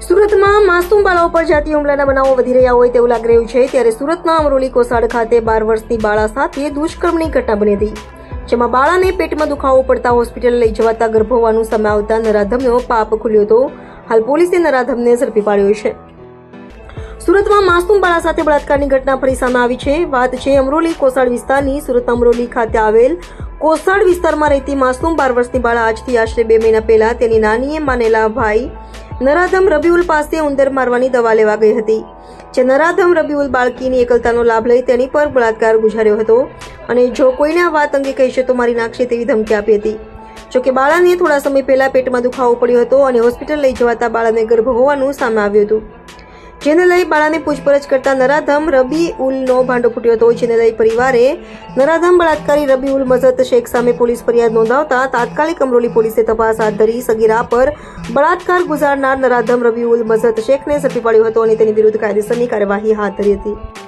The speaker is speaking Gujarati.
સુરતમાં માસૂમ બાળાઓ પર જાતીય હુમલાના બનાવો વધી રહ્યા હોય તેવું લાગી રહ્યું છે। ત્યારે સુરતના અમરોલી કોસાડ ખાતે 12 વર્ષની બાળા સાથે દુષ્કર્મની ઘટના બની હતી, જેમાં બાળાને પેટમાં દુખાવો પડતા હોસ્પિટલ લઈ જવાતા ગર્ભ હોવાનું સામે આવતા નરાધમનો પાપ ખુલ્યો હતો। હાલ પોલીસે નરાધમને ઝડપી પાડ્યો છે। સુરતમાં માસૂમ બાળા સાથે બળાત્કારની ઘટના ફરી સામે આવી છે। વાત છે અમરોલી કોસાડ વિસ્તારની। સુરત અમરોલી ખાતે આવેલ કોસાડ વિસ્તારમાં રહેતી માસૂમ 12 વર્ષની બાળા આજથી આશરે 2 મહિના પહેલા તેની નાનીએ માનેલા ભાઈ નરાધમ રબીઉલ પાસે ઉંદર મારવાની દવા લેવા ગઈ હતી, જે નરાધમ રબીઉલ બાળકીની એકલતાનો લાભ લઈ તેની પર બળાત્કાર ગુજાર્યો હતો અને જો કોઈને આ વાત અંગે કહીશે તો મારી નાખશે તેવી ધમકી આપી હતી। જોકે બાળાને થોડા સમય પહેલા પેટમાં દુખાવો પડ્યો હતો અને હોસ્પિટલ લઈ જવાતા બાળાને ગર્ભ હોવાનું સામે આવ્યું હતું, જેને લઈ બાળાને પૂછપરછ કરતા નરાધમ રબીઉલનો ભાંડો ફૂટ્યો હતો, જેને લઈ પરિવારે નરાધમ બળાત્કારી રબીઉલ મઝત શેખ સામે પોલીસ ફરિયાદ નોંધાવતા તાત્કાલિક અમરોલી પોલીસે તપાસ હાથ ધરી સગીરા પર બળાત્કાર ગુજારનાર નરાધમ રબીઉલ મઝત શેખને ઝડપી પાડ્યો હતો અને તેની વિરુદ્ધ કાયદેસરની કાર્યવાહી હાથ ધરી હતી।